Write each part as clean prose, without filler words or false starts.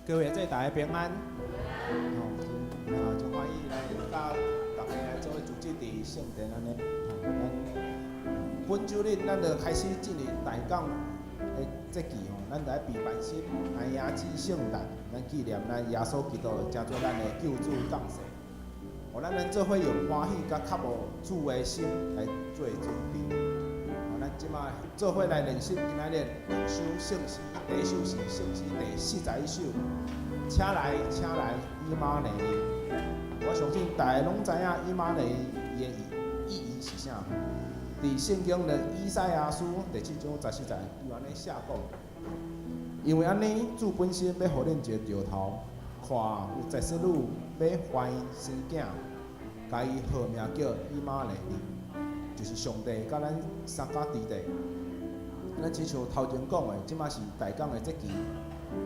各位在大家平安，真欢喜来甲大家来做组织伫圣殿安尼。本周日咱就开始进入大港的节期吼，咱就爱备办新来迎接圣诞，咱纪念咱耶稣基督成做咱的救主降世，互咱做伙用欢喜甲较无主的心来做准备。咱即马做伙来练习今仔日两首圣诗，第一首是圣诗第41首，请来，请来，以马内利。我相信大家拢知影以马内利的意义是啥。伫圣经的以赛亚书第7章14节有安尼写讲，因为安尼主本身要互恁一个兆头，看有十世女要怀生囝，甲伊号名叫以马内利。就是上帝甲咱三家弟弟，咱亲像头前讲的，即马是大港的节期，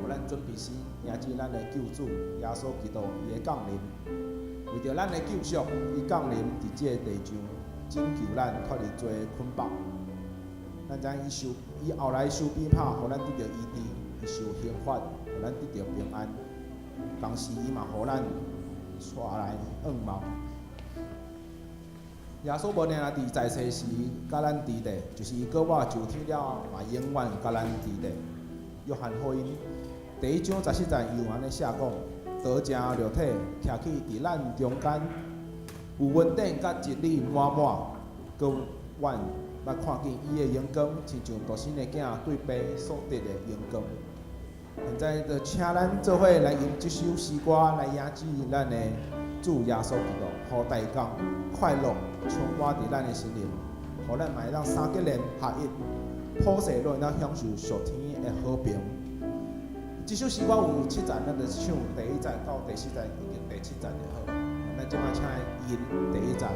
互咱准备时迎接咱的救主耶稣基督伊的降临，为着咱的救赎，伊降临伫即个地上，拯救咱脱离罪的捆绑。咱知伊后来受鞭拍，互咱得到医治；伊受刑罚，互咱得到平安。同时，伊嘛互咱带来恩望。耶稣无定伫在世时，甲咱伫地，就是伊搁我上天了，嘛永远甲咱伫地。约翰福音第1章14节有安尼写讲：道成肉体，徛起伫咱中间，有稳定甲真理满满，搁阮捌看见伊的阳光，亲像独生的囝对爸所得的阳光。现在就请咱做伙来用这首诗歌来迎接咱的主耶稣基督，互大家快乐充满伫咱的心灵，互咱嘛会当三结连合一，普世拢会当享受属天的和平。这首诗歌有7节，咱就唱第1节到第4节，以及第7节就好。咱即摆请来吟第1节。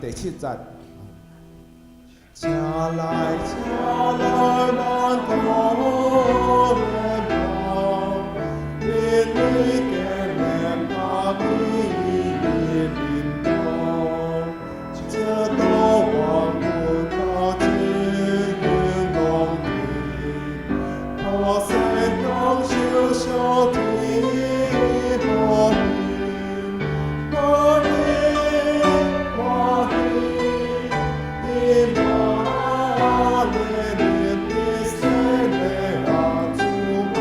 第7节，来，车来，咱可怜人，你见面他你领导，这道万物他经营公平，我心中小小的和平，和平，和平，以马内利的圣灵啊，主为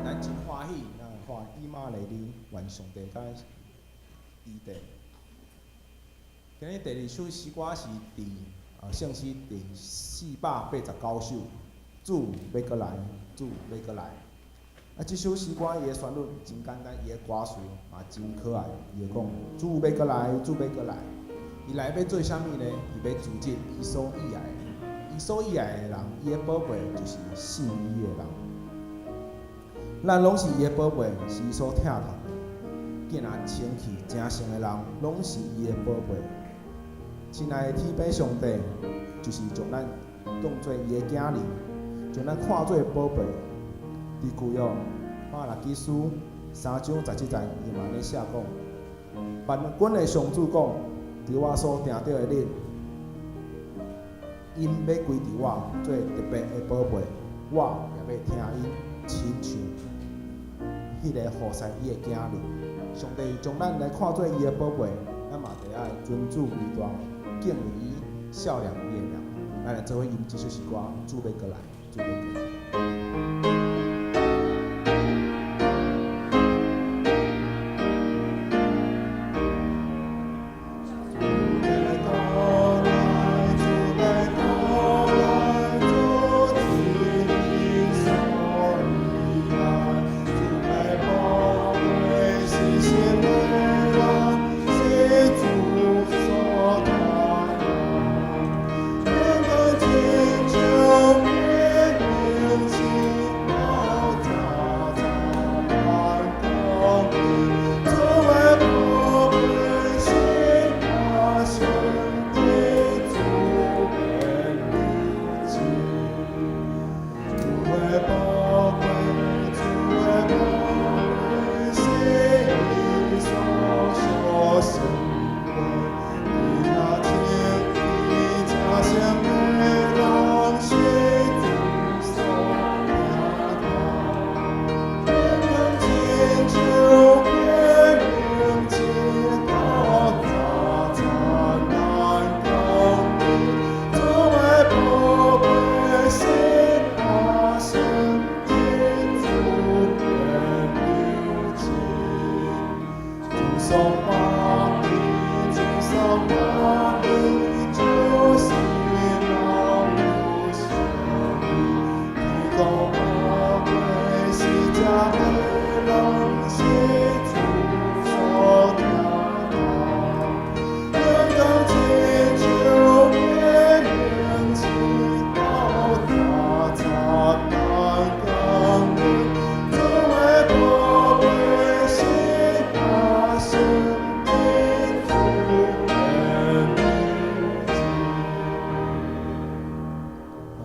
咱真欢喜，咱看以马内利愿上帝甲伊地。今日第二首诗歌是圣诗第489首，主要过来，主要过来。这首诗歌伊的旋律真简单，伊的歌词嘛真可爱。伊会讲主要过来，主要过来。伊来要做啥物呢？伊要组织伊所喜爱的，伊所喜爱的人，伊的宝贝就是信伊的人。咱拢是伊的宝贝，是伊所疼痛的。竟然清气正诚的人，拢是伊的宝贝。亲爱的天父上帝，就是将咱当作伊的囝儿，将咱看做宝贝。伫旧约马拉基书3章17节，伊嘛咧写讲：万军的上主讲，伫我所定着的日，因要归伫我做特别的宝贝，我也要听因，亲像迄个护塞伊的囝儿。上帝将咱来看做伊的宝贝，咱嘛得爱尊主为大，敬畏伊，孝良伊的名。咱来做伙吟这首诗歌，主要过来，主要过来。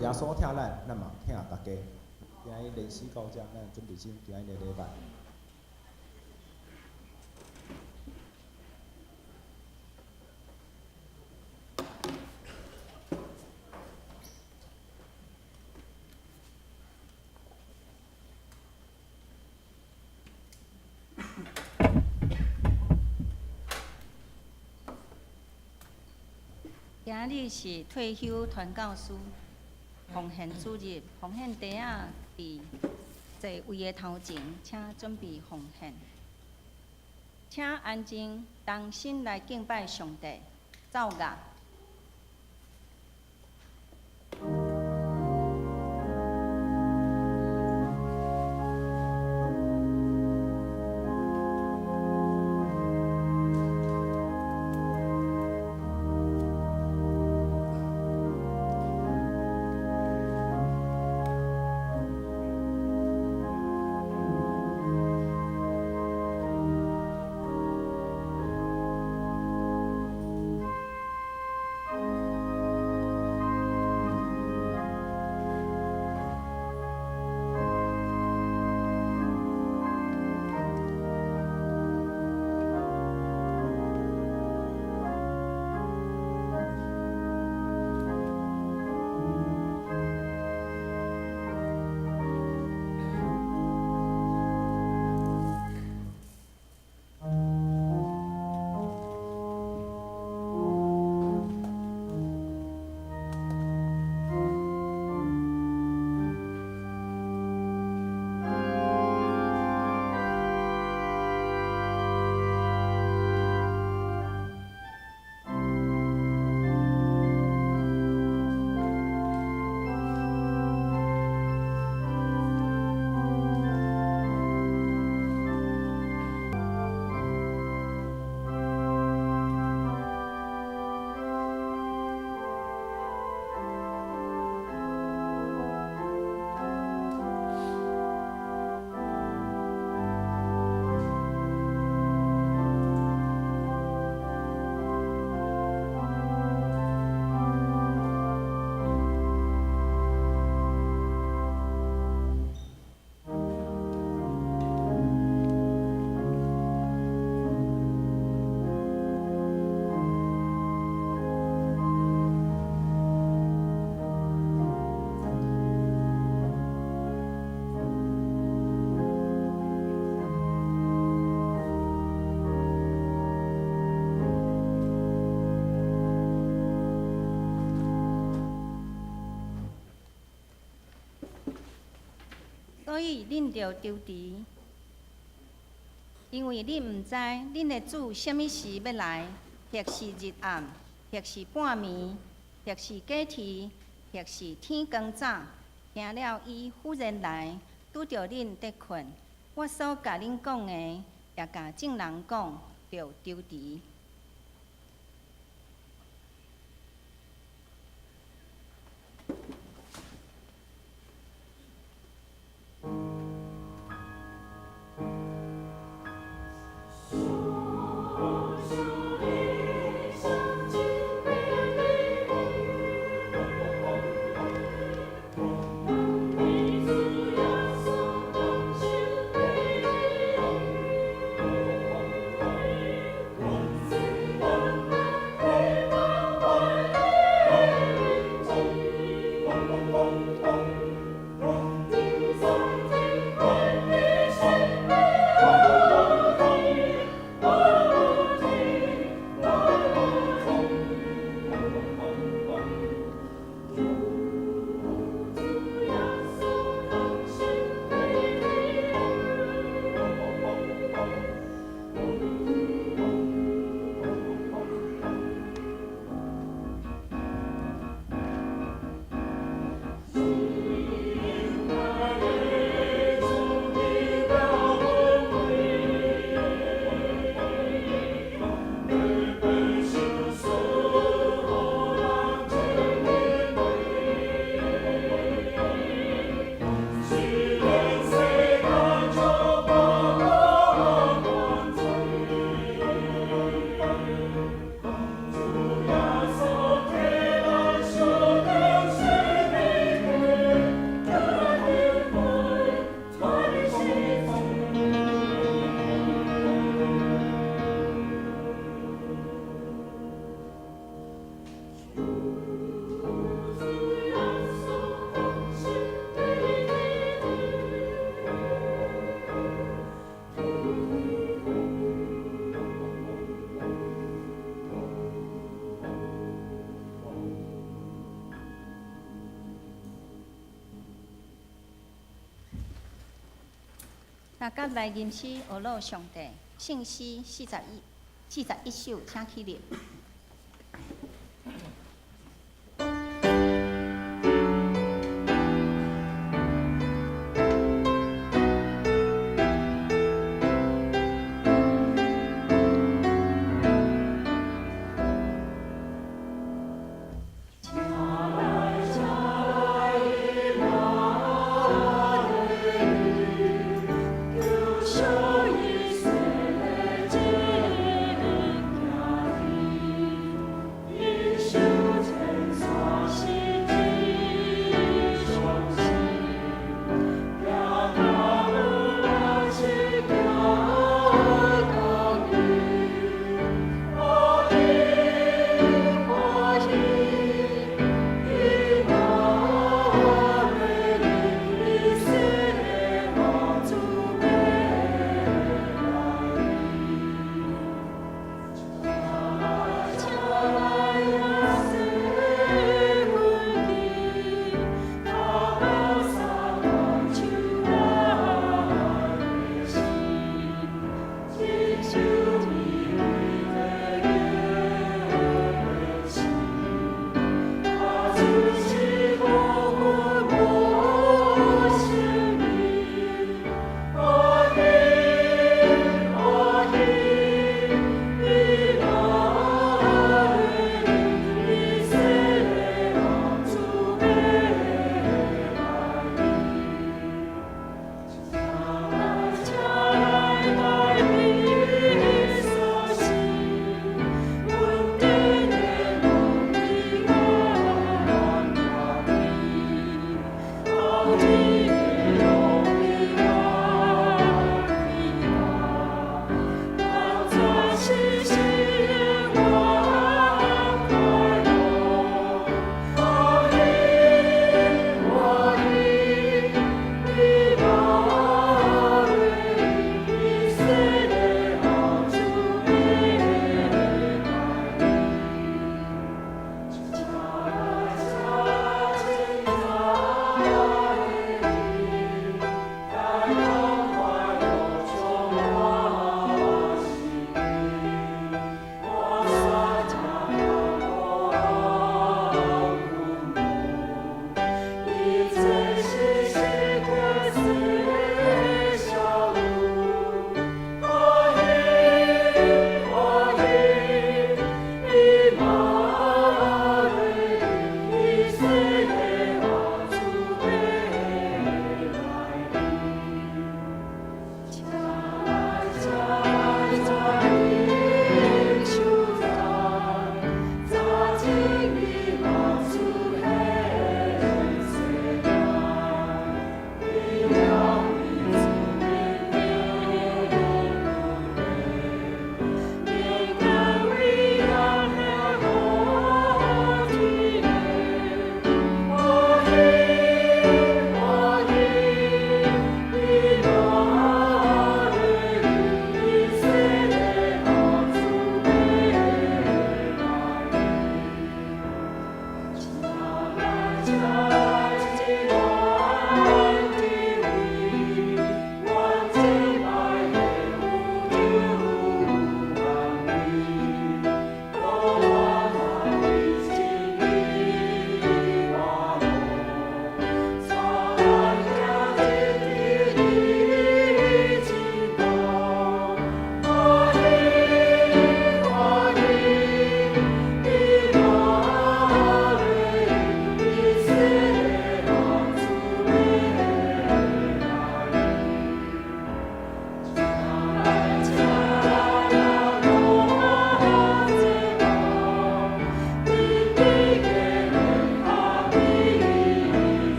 耶稣疼咱，咱嘛疼大家。今日练习到这，咱准备先今日的礼拜。今日是退休传教士奉献主日，奉献地仔伫座位的头前，请准备奉献。请安静，同心来敬拜上帝，奏乐。所以恁着丢除，因为恁毋知恁的主什么时要来，或是日暗，或是半暝，或是假期，或是天光早。惊了伊忽然来，拄着恁得困。我所甲恁讲的，也甲众人讲，着丢除。大家来吟诗学乐上帝，圣诗41首，请起立。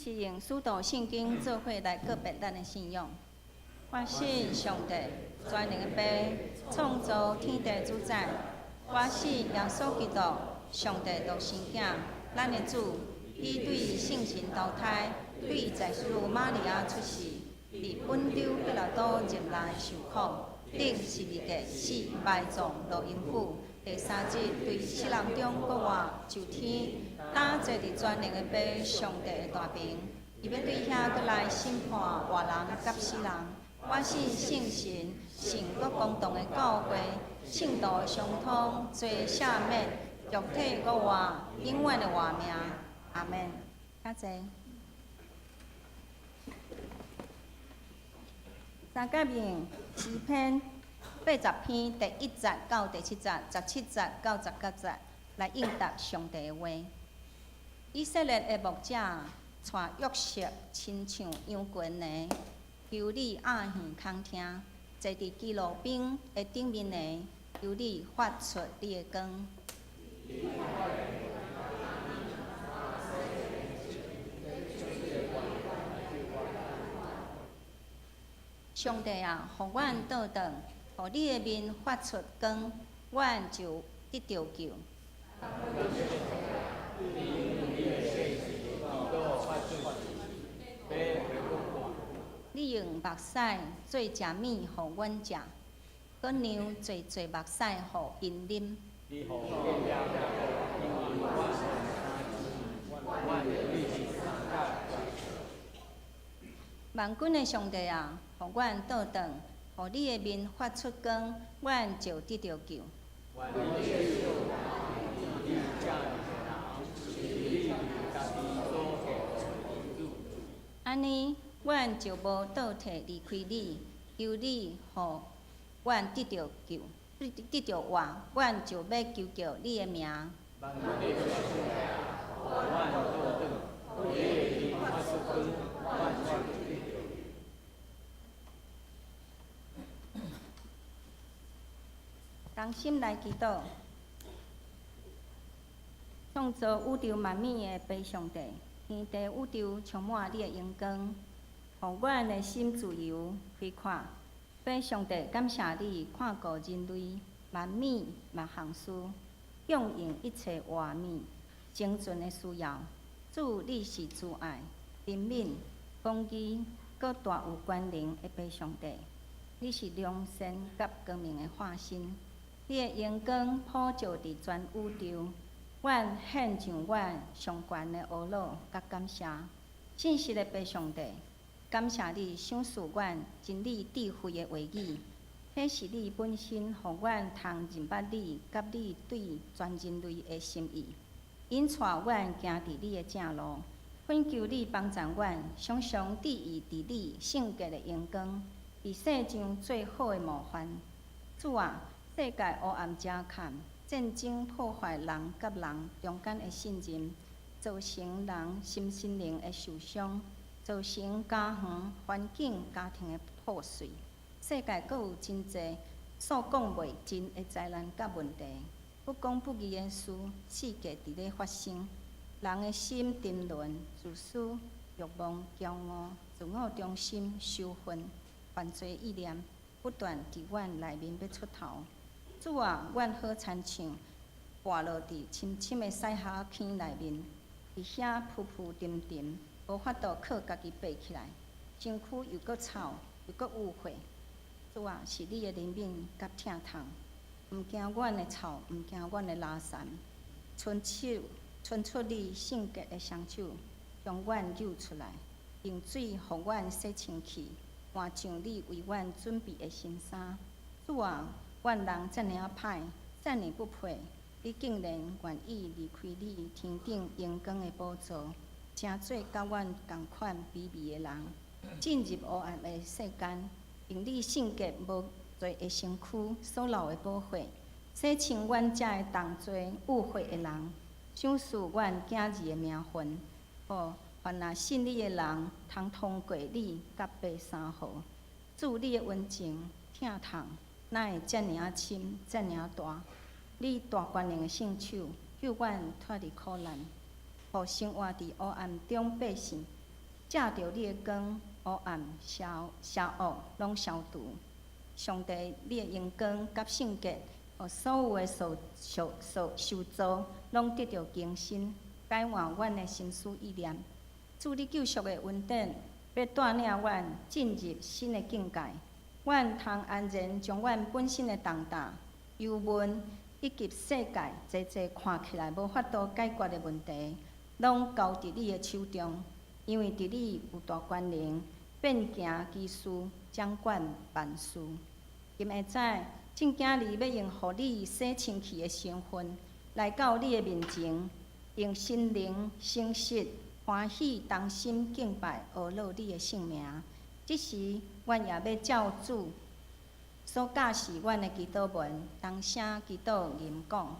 是用使徒圣经做伙来告别咱的信仰。我信上帝，全能的爸，创造天地主宰。我信耶稣基督，上帝独生囝，咱的主，伊对圣神投胎，对在师玛利亚出世，伫本州彼拉多入内受苦，顶十字架死，埋葬落阴府。第三日，对死人中国活就天，打坐伫全能的爸上帝的大屏，伊要对遐搁来审判活人甲死人。我信圣神，信国公同的教会，圣道的相通，罪赦免，肉体国活，永远的活命。阿门。多谢。三角面诗篇80篇第1节到第7节，17节到19节来应答上帝的话。以色列的牧者带约瑟亲像羊群呢，求你暗耳空听，坐伫基路宾的顶面呢，求你发出你的光。上帝啊，互阮倒转，互你的面发出光，阮就得着救。你用目屎做食物，互阮食；搁让做目屎，互因啉。万军的上帝啊，互阮倒转，互你的面发出光，阮就得着救。安尼，阮就无倒退离开你，求你互阮得着救，得着活，阮就要求叫你的名。同心来祈祷，创造宇宙万物的爸上帝，天地宇宙充满你的阳光，互阮的心自由开阔。爸上帝，感谢你看顾人类万物万项事，供应一切活物生存的需要。主，你是慈爱、怜悯、公义，搁大有权能的爸上帝。你是良善甲光明的化身。你的阳光普照伫全宇宙，阮献上阮上悬的懊恼甲感谢。信实的爸上帝，感谢你赏赐阮真理智慧的话语，迄是你本身，互阮通认捌你甲你对全人类的心意，引带阮行伫你的正路。恳求你帮助阮，常常伫意伫你圣洁的阳光，伫世上最好的模范。主啊！世界黑暗遮坎，战争破坏人甲人中间的信任，造成人心灵的受伤，造成家园、环境、家庭的破碎。世界阁有真侪所讲袂尽的灾难甲问题，不公不义的事世界伫咧发生，人的心沉沦、自私、欲望、骄傲、自我中心、羞愤、犯罪意念，不断伫阮内面要出头。主啊，阮好亲像跋落伫深深的屎蛤坑内面，伫遐浮浮沉沉，无法度靠家己爬起来，身躯又搁臭又搁污秽。主啊，是你的怜悯甲疼痛，毋惊阮的臭，毋惊阮的拉散，伸出你圣洁的双手，将阮救出来，用水互阮洗清气，换上你为阮准备的新衫。主啊！阮人遮尔歹，遮尔不配，你竟然愿意离开你天顶阳光的宝座，成做甲阮同款卑微的人，进入黑暗的世间，用你圣洁无罪的身躯所流的宝血，洗清阮遮的同罪误会的人，赏赐阮囝儿的名分，互凡那信你的人，通通过你甲爸三号，祝你的温情疼痛。哪会遮尔深，遮尔大？你大权能的圣手，救阮脱离苦难，互生活伫黑暗中百姓借着你的光，黑暗消恶，拢消除。上帝，你的阳光甲圣洁，互所有的受造，拢得到更新，改换阮的心思意念。主你救赎的恩典，要带领阮进入新的境界。阮通安然将阮本身的重担、忧闷以及世界侪侪看起来无法度解决的问题，拢交伫你的手中，因为伫你有大权能，变行其事，掌管万事。今下早，正经日要用互你洗清气的身份，来到你的面前，用心灵诚实、欢喜、同心敬拜，学乐你的圣名。这时，阮也要照主所教示阮的祈祷文，同声祈祷吟讲。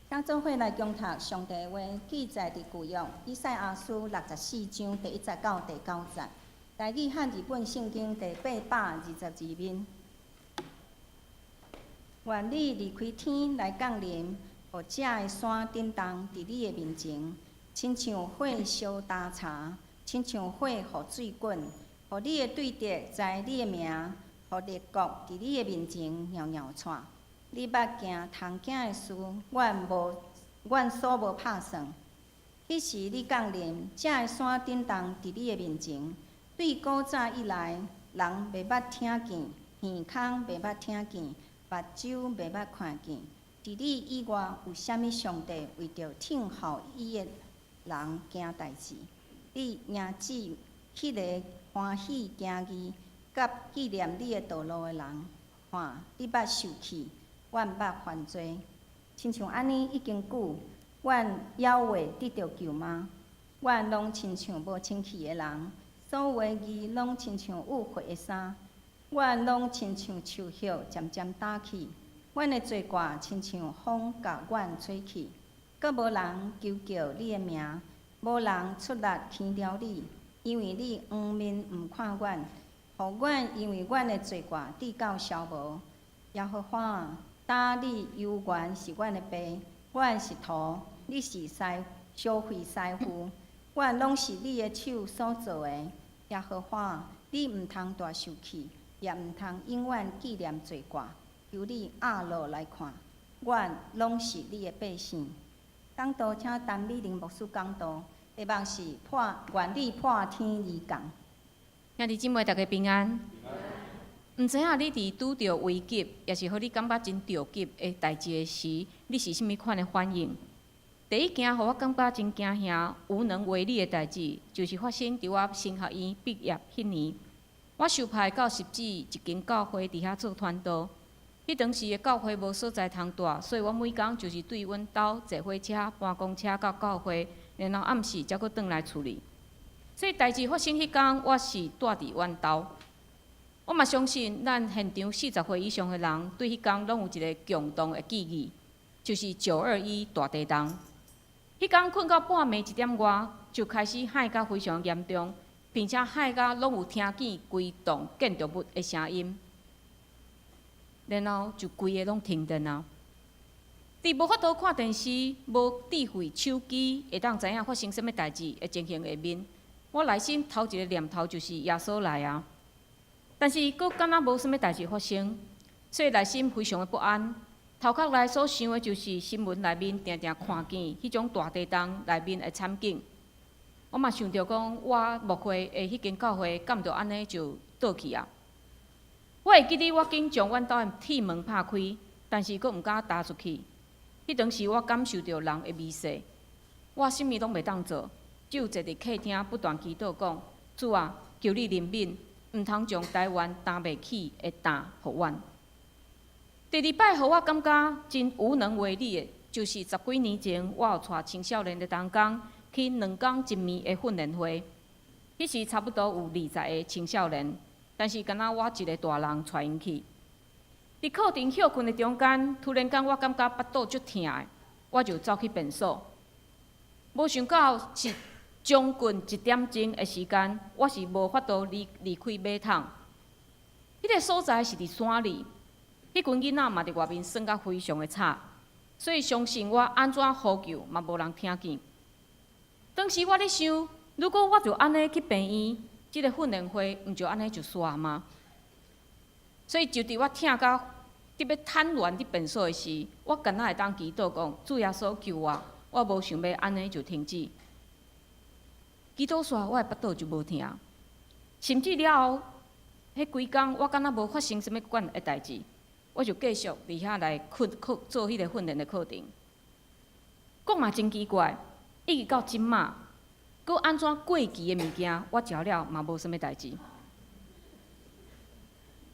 咱做伙来共读上帝话，记载伫旧约以赛亚书64章第1节到第9节。台语和日本圣经第822面。愿你离开天来降临，互遮个山震动伫你的面前，亲像火烧焦柴，亲像火予水滚，互你的对敌知你的名，互列国伫你的面前袅袅窜。你捌行通行的事，阮所无拍算。迄时你降临，遮个山震动伫你的面前。对古早以来，人袂捌听见，耳孔袂捌听见，目睭袂捌看见。伫你以外，有啥物上帝为着听候伊的人行代志？你赢指迄个欢喜行义，甲纪念你的道路的人，看你捌受气，阮捌犯罪，亲像安尼已经久。阮妖话得着救吗？阮拢亲像无清气的人，所有的义拢亲像污秽的衫。阮拢亲像树叶渐渐打起，阮的罪过亲像风甲阮吹去。阁无人求叫你的名，无人出力牵了你，因为你黄面毋看阮，互阮因为阮的罪过直到消无。耶和华，今你犹原是阮的爸。阮是土，你是烧废师傅，阮拢是你的手所做的。耶和华，你毋通大受气，也毋通永远纪念罪过。求你压落来看，阮拢是你的百姓。讲道，请陈美玲牧师讲道，题目是愿你破天而降。兄弟姊妹，大家平安。毋知影你伫拄着危急，也是互你感觉真着急的代志的时，你是甚物款的反应？第一件互我感觉真惊吓、无能为力的代志，就是发生伫我神学院毕业迄年。我受派到10指一间教会伫遐做传道。迄当时的教会无所在通住，所以我每工就是对阮兜坐火车、搬公车到教会，然后暗时才阁转来处理。所以代志发生迄天，我是住伫阮兜。我嘛相信，咱现场40岁以上的人，对迄天拢有一个共同的记忆，就是921大地震。迄天困到半暝1点外，就开始海甲非常严重，并且海甲拢有听见规栋建筑物的声音，然后就规个拢停电啊。伫无法度看电视、无智慧手机，会当知影发生什么代志的情形下面，我内心头一个念头就是耶稣来啊！但是，佫敢若无啥物代志发生，所以内心非常的不安。头壳内所想的就是新闻内面定定看见迄种大地震内面的惨景。我嘛想着讲，我牧会的迄间教会，敢毋着安尼就倒去啊？我会记得我紧将阮兜的铁门拍开，但是佫毋敢踏出去。迄当时我感受着人的微势，我啥物拢袂当做，只有坐伫客厅不断祈祷讲：主啊，求你怜悯。毋通将台湾担袂起的担互阮。第二摆，互我感觉真无能为力的，就是10几年前，我有带青少年的同工去2天1暝的训练会。迄时差不多有20个青少年，但是敢若我一个大人带因去。伫课程休困的中间，突然间我感觉腹肚足痛的，我就走去便所。无想到是将近1点钟的时间，我是无法度离开马桶。迄个所在是伫山里，迄群囡仔嘛伫外面耍甲非常的吵，所以相信我安怎呼救嘛无人听见。当时我咧想，如果我就安尼去病院，即个训练会毋就安尼就煞吗？所以就伫我痛到特别瘫软伫便所的时，我敢若会当祈祷讲：主耶稣救我！我无想要安尼就停止。祈祷煞，我的腹肚就无疼，甚至了后，迄几工我敢若无发生什物款的代志，我就继续伫遐来做迄个训练的课程。讲嘛真奇怪，一直到即马，佫安怎过期的物件，我食了嘛无什物代志。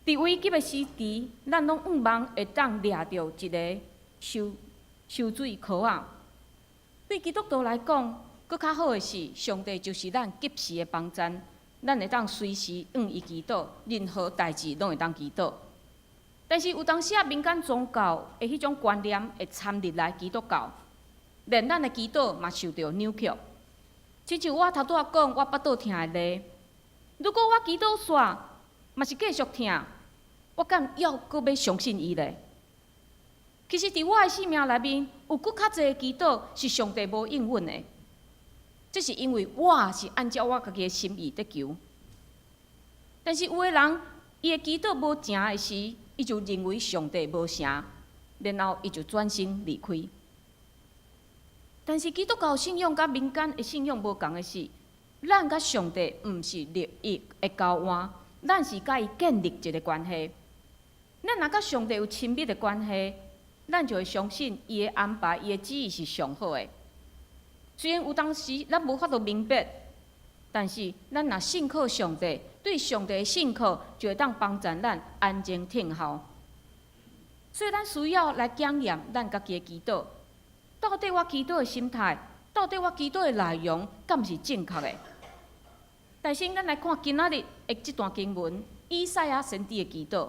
伫危急的时期，咱拢毋茫会当掠着一个收水箍仔。对基督徒来讲，佫较好的是，上帝就是咱及时的帮衬，咱会当随时向伊祈祷，任何代志拢会当祈祷。但是有当时啊，民间宗教的迄种观念会掺入来基督教，连咱的祈祷嘛受到扭曲。亲像我头拄仔讲，我腹肚疼的例，如果我祈祷煞嘛是继续疼，我敢要搁要相信伊咧？其实伫我的生命内面，有搁较侪祈祷是上帝无应允的，这是因为我是按照我家己的心意在求。但是有的人，伊的祈祷无成的时，伊就认为上帝无成，然后伊就转身离开。但是基督教信仰甲民间的信仰无共的是，咱甲上帝毋是利益的交换，咱是甲伊建立一个关系。咱若甲上帝有亲密的关系，咱就会相信伊的安排、伊的旨意是上好的。虽然有当时咱无法度明白，但是咱若信靠上帝，对上帝的信靠就会当帮助咱安静听候。所以咱需要来检验咱家己的祈祷，到底我祈祷的心态，到底我祈祷的内容，敢是正确的？但是咱来看今仔日的这段经文，以赛亚先知的祈祷。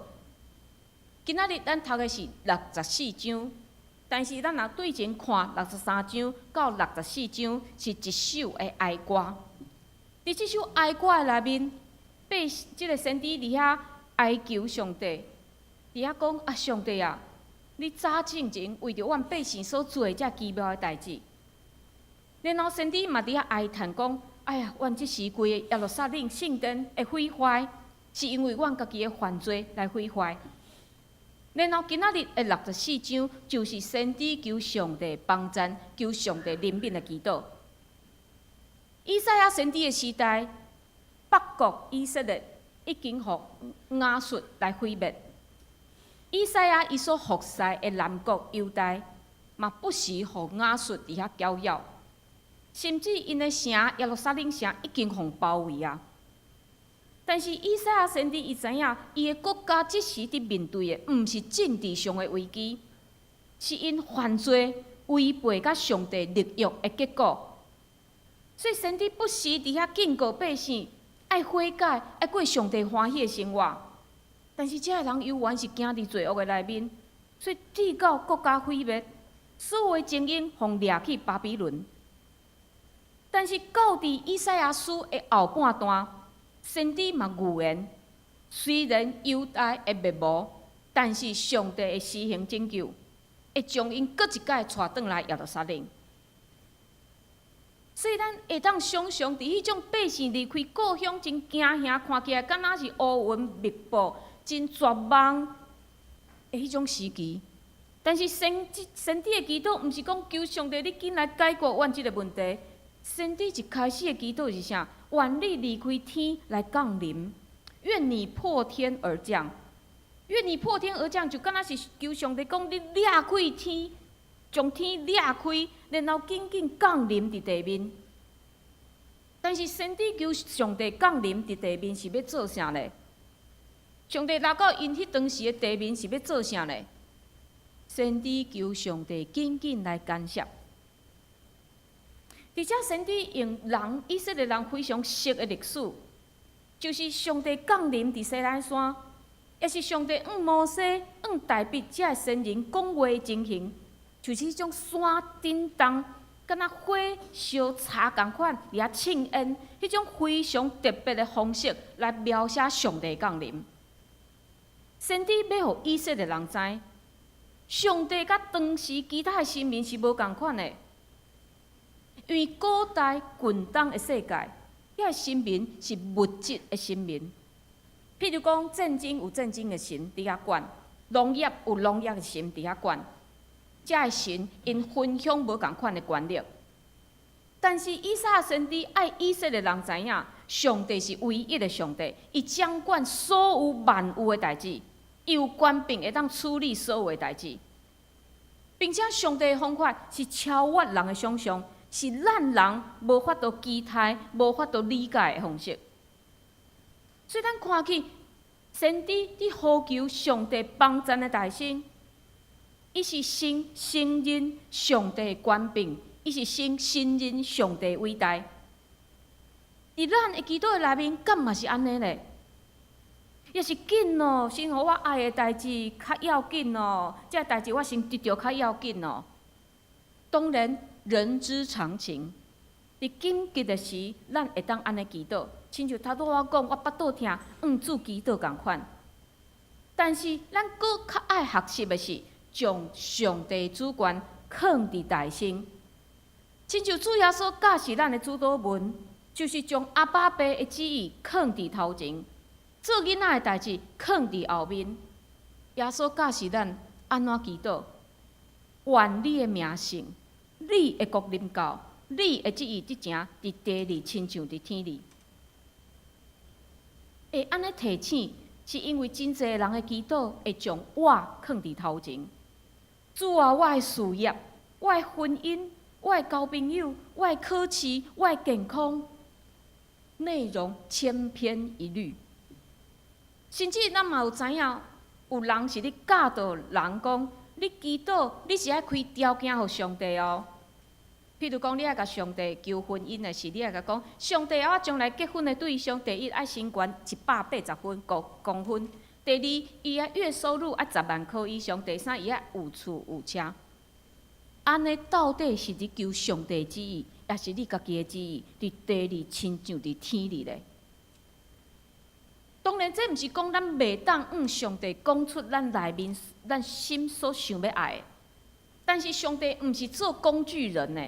今仔日咱读的是64章，但是咱若对前看63章到64章是一首的哀歌。伫这首哀歌的内面，即个先知伫遐哀求上帝，伫遐讲啊，上帝啊，你早进前为着阮百姓所做遮奇妙的代志。然后先知嘛伫遐哀叹讲，哎呀，阮即时规个耶路撒冷圣殿会毁坏，是因为阮家己的犯罪来毁坏。然后今仔日的64章就是先知求上帝帮助、求上帝怜悯的祈祷。以赛亚先知的时代，北国以色列已经互亚述来毁灭。以赛亚伊所服侍的南国犹大，嘛不时互亚述伫遐搅扰，甚至因的城耶路撒冷城已经互包围啊。但是以赛亚先知伊知影，伊的国家即时伫面对的，毋是政治上的危机，是因犯罪违背甲上帝律约的结果。所以先知不时伫遐警告百姓，爱悔改，爱过上帝欢喜的生活。但是这个人犹原是行伫罪恶的内面，所以直到国家毁灭，所有的精英互掠去巴比伦。但是到伫以赛亚书的后半段，先知嘛预言，虽然犹大会灭亡，但是上帝会施行拯救，会将因搁一届带转来耶路撒冷。所以咱会当想象，伫迄种百姓离开故乡真惊吓，看起来敢若是乌云密布、真绝望的迄种时期。但是先知的祈祷，毋是讲求上帝你紧来解决阮即个问题。先知一开始的祈祷是啥？愿你离开天来降临，愿你破天而降。愿你破天而降，就敢若是求上帝讲你裂开天，将天裂开，然后紧紧降临伫地面。但是先知求上帝降临伫地面是要做啥呢？上帝来到因迄当时的地面是要做啥呢？先知求上帝紧紧来干涉。而且先知用人以色列人非常熟的历史，就是上帝降临伫西奈山，也是上帝摩西、大卫这先人讲话的情形，就是迄种山震动，敢若火烧柴共款，伫遐庆烟，迄种非常特别的方式来描写上帝降临。先知要互以色列人知，上帝甲当时其他的神明是无共款的。因为古代近东的世界，遐神明是物质的神明，譬如讲战争有战争的神伫遐管，农业有农业的神伫遐管，遮个神因分享无共款的权力。但是以赛亚先知爱以色列人知影，上帝是唯一的上帝，伊掌管所有万有的代志，伊有权柄会当处理所有的代志，并且上帝的方法是超越人的想象。是咱人无法度期待、无法度理解的方式。所以咱看起先知伫呼求上帝帮助的大声，伊是承认上帝的权柄，伊是承认上帝的伟大。伫咱的祈祷的内面，敢嘛是安尼咧？也是紧哦，先互我爱的代志较要紧哦，这代志我先得着较要紧哦。当然。人之常情，伫紧急的时，咱会当安尼祈祷，亲像头拄我讲，我腹肚痛，主祈祷共款。但是咱搁较爱学习的是，将上帝主权放伫大心。亲像主耶稣教示咱的主导文，就是将阿爸爸的旨意放伫头前，做囡仔的代志放伫后面。耶稣教示咱安怎祈祷，愿你的名圣，你的国临到。你的旨意即前伫地里，亲像伫天里。会安尼提醒，是因为真侪人的祈祷会将我放伫头前。主啊，我的事业、我的婚姻、我的交朋友、我的考试、我的健康，内容千篇一律。甚至咱嘛有知影，有人是咧教导人讲，你祈祷，你是爱开条件互上帝哦。譬如讲，你爱甲上帝求婚姻的是，你爱甲讲，上帝我将来结婚的对象，第一爱身高180分公分，第二伊啊月收入爱10万块以上，第三伊爱有厝有车。安尼到底是伫求上帝旨意，也是你家己的旨意？伫地里亲像伫天里咧。当然，这毋是讲咱袂当上帝讲出咱内面咱心所想要爱的，但是上帝毋是做工具人呢。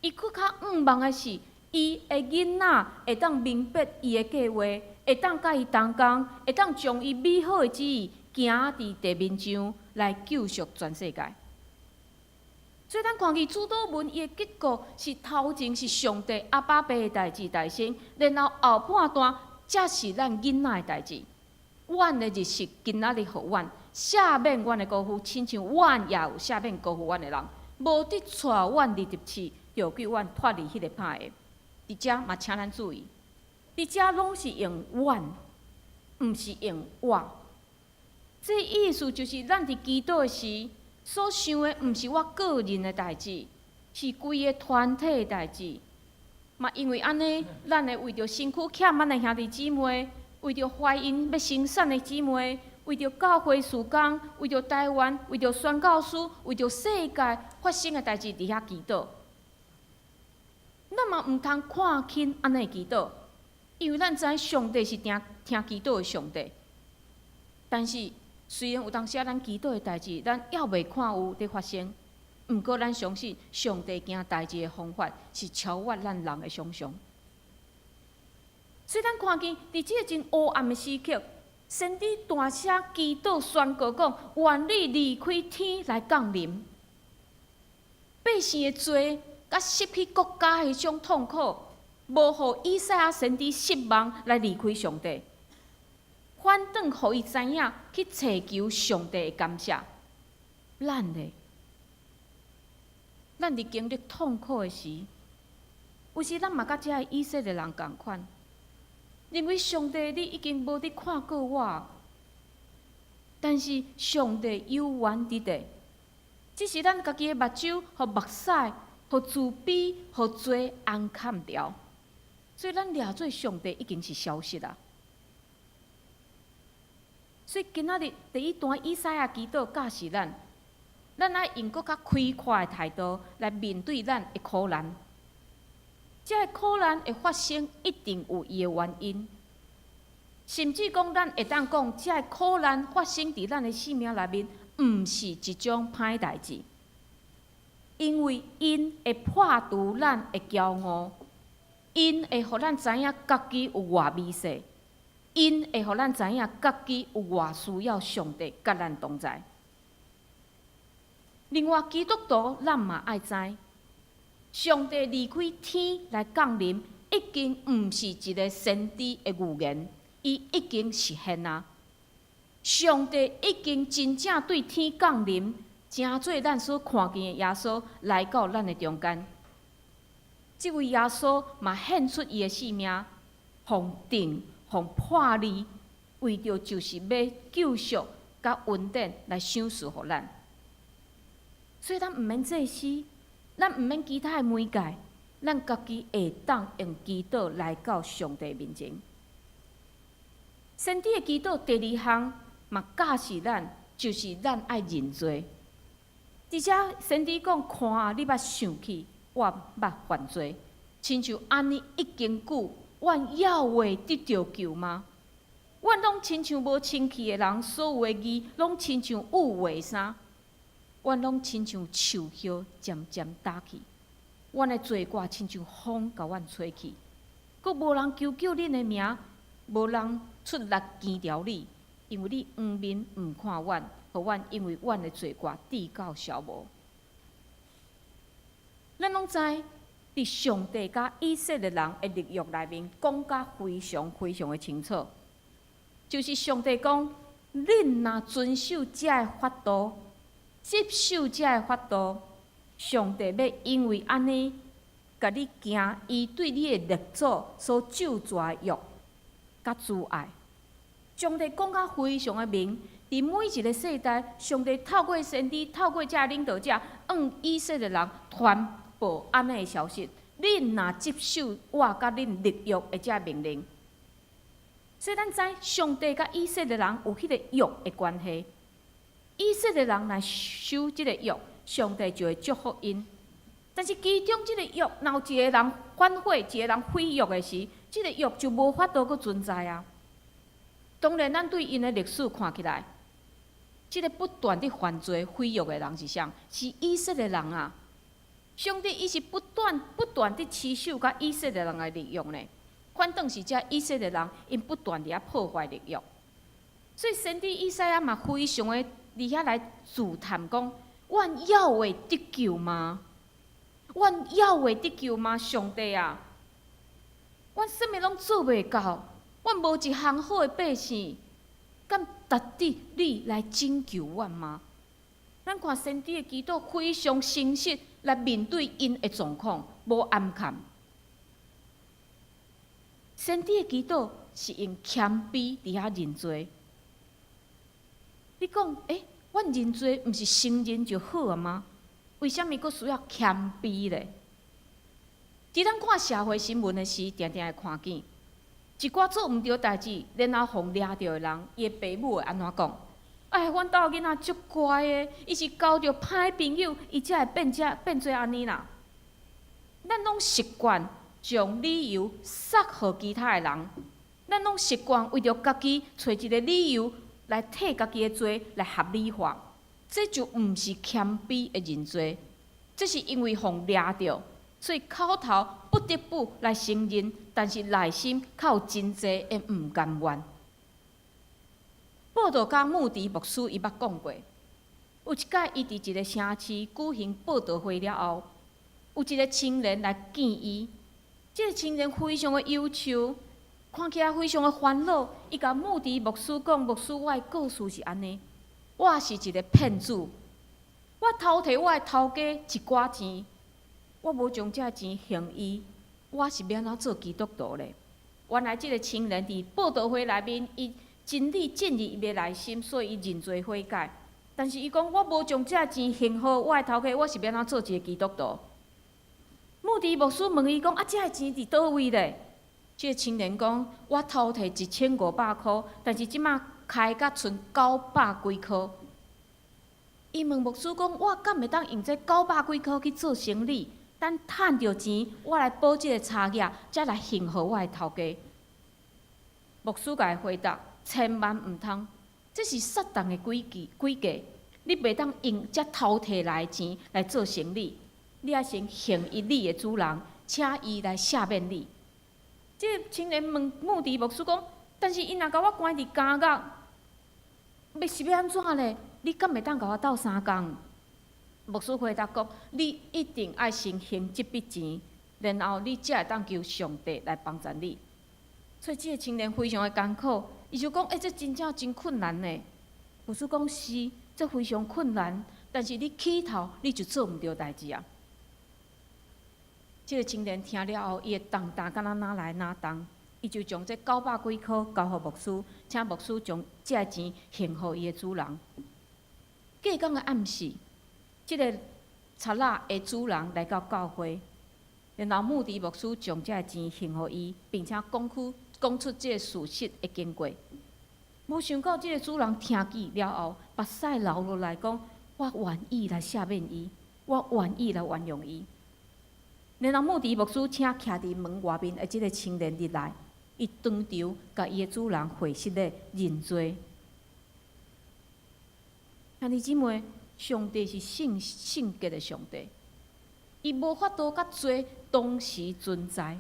伊佫较望的是，伊的囡仔会当明白伊的计划，会当甲伊同工，会当将伊美好的旨意行伫地面上来救赎全世界。所以，咱看见主祷文，伊的结果是头前是上帝阿爸爸的代志大先，然后后半段才是咱囡仔的代志。阮的日食今仔日互阮，赦免阮的辜负，亲像阮也有赦免辜负阮的人，无得带阮入入去。就叫阮脱离迄个歹的，伫遮嘛，请咱注意，伫遮拢是用阮，毋是用我。这意思就是，咱伫祈祷时所想的，毋是我个人的代志，是规个团体的代志。嘛，因为安尼，咱会为着身躯欠满的兄弟姊妹，为着怀孕要生产的姊妹，为着教会事工，为着台湾，为着宣教师，为着世界发生的代志，伫遐祈祷。咱嘛毋通看轻安尼祈祷，因为咱知上帝是听祈祷的上帝。但是虽然有当时咱祈祷的代志，咱还未看有伫发生，毋过咱相信上帝行代志的方法是超越咱人的想象。所以咱看见伫即个真黑暗的时刻，先知大声祈祷宣告讲：愿你离开天来降临，百姓的罪。甲失去国家迄种痛苦，无互以赛亚先知失望来离开上帝，反倒互伊知影去祈求上帝的感谢。咱伫经历痛苦的时，有时咱嘛甲遮个以色列人共款，认为上帝你已经无伫看过我，但是上帝有缘伫地，只是咱家己的目睭互目屎。互自卑，互罪暗砍掉，所以咱掠做上帝已经是消失啦。所以今仔日第一段以赛亚祈祷教示咱爱用搁较开阔的态度来面对咱的苦难。这个苦难会发生，一定有伊的原因，甚至讲咱会当讲，这个苦难发生伫咱的生命内面，毋是一种歹代志。因为因会破除咱的骄傲，因会互咱知影家己有偌微细，因会互咱知影家己有偌需要上帝甲咱同在。另外，基督徒咱嘛爱知，上帝离开天来降临，已经毋是一个先知的预言，伊已经实现啊！上帝已经真正对天降临。真做咱所看见的耶稣来到咱的中间，这位耶稣嘛献出伊的性命，互定、互破例，为着就是要救赎甲恩典来赏赐互咱。所以咱毋免祭司，咱毋免其他的媒介，咱家己会当用祈祷来到上帝面前。先知的祈祷第二项嘛教示咱，就是咱爱认罪。而且先知讲，看你捌想起，我捌犯罪，亲像安尼已经久，阮还会得到救吗？阮拢亲像无清气的人，所有的字拢亲像有话衫，阮拢亲像树叶渐渐打去，阮的罪过亲像风甲阮吹去，阁无人求救恁的名，无人出力见着你，因为你黄面毋看阮，互阮因为阮的罪过直到消无。咱拢知，伫上帝甲以色列人的律约内面，讲甲非常非常的清楚，就是上帝讲，恁若遵守这的法度，接受这的法度，上帝要因为安尼，甲你行伊对你的列祖所救赎的约，甲慈爱。上帝讲甲非常的明，伫每一个世代，上帝透过先知，透过这领导者，以色列人传播安尼的消息。恁若接受我甲恁立约的这命令，所以咱知上帝甲以色列人有迄个约的关系。以色列人若守即个约，上帝就会祝福因。但是其中即个约，若有一个人反悔，一个人毁约的时，即个约就无法度阁存在啊。当然，咱对因的历史看起来，即个不断地犯罪毁约的人是啥？是以色列人啊。上帝伊是不断地持守甲以色列人的利用呢，反倒是遮以色列人因不断地破坏利用，所以先知以赛亚嘛非常的伫遐来自叹讲：阮还会得救吗？阮还会得救吗？上帝啊，阮啥物拢做袂到，阮无一项好的百姓，敢值得你来拯救阮吗？咱看先知的祈祷非常诚实来面对因的状况，无暗藏。先知的祈祷是用谦卑伫遐认罪。你讲，阮认罪毋是承认就好啊吗？为什么阁需要谦卑咧？伫咱看社会新闻的时，定定会看见一寡做毋对代志，然后互掠着的人，伊的父母会安怎讲？阮兜囡仔足乖的，伊是交着歹朋友，伊才会变做安尼啦。咱拢习惯将理由撒互其他的人，咱拢习惯为着家己找一个理由来替家己的罪来合理化，这就毋是谦卑的认罪，这是因为互掠着，所以口头不得不来承认，但是内心较有真济的毋甘愿。报道家穆迪牧师伊捌讲过，有一届伊伫一个城市举行报道会了后，有一个青年来见伊。这个青年非常的忧愁，看起来非常的烦恼。伊甲穆迪牧师讲：“牧师，我的故事是安尼，我是一个骗子，我偷摕我的头家一寡钱，我无将这钱还伊，我是要安怎做基督徒咧？”原来这个青年伫报道会内面，伊真理进入伊的内心，所以伊认罪悔改。但是伊讲，我无将这钱还好我的头家，我是要安怎做一个基督徒？穆迪牧师问伊讲：“这个钱伫倒位咧？”这个青年讲：“我偷摕1500块，但是即马开甲剩900几块。”伊问牧师讲：“我敢会当用这900几块去做生意？等趁着钱，我来补这个差额，才来还互我的头家。”牧师甲伊回答：“千万毋通，这是撒旦的诡计。你袂当用这偷摕来的钱来做生意，你要先还伊你的主人，请伊来赦免你。”这个青年问穆迪牧师讲：“但是伊若甲我关伫监狱，要是要安怎咧？你敢会当甲我斗3工？”牧师回答讲：“你一定爱先还这笔钱，然后你才会当求上帝来帮助你。”所以，这个青年非常的艰苦，伊就讲：“这真正真困难呢。”牧师讲：“是，这非常困难，但是你起头你就做毋对代志啊。”这个青年听了后，伊会重担敢若哪来哪重，伊就将这900几块交互牧师，请牧师将这个钱还互伊的主人。隔天的暗时，这个贼仔的主人来到教会，然后穆迪牧师将这个钱还互伊，并且讲出这个事实的经过。无想到这个主人听见了后，目屎流落来讲：“我愿意来赦免伊，我愿意来原谅伊。”然后牧师牧师请徛伫门外面的即个青年入来，伊当场甲伊的主人会实的认罪。兄弟姊妹，上帝是圣洁的上帝，伊无法度甲罪同时存在。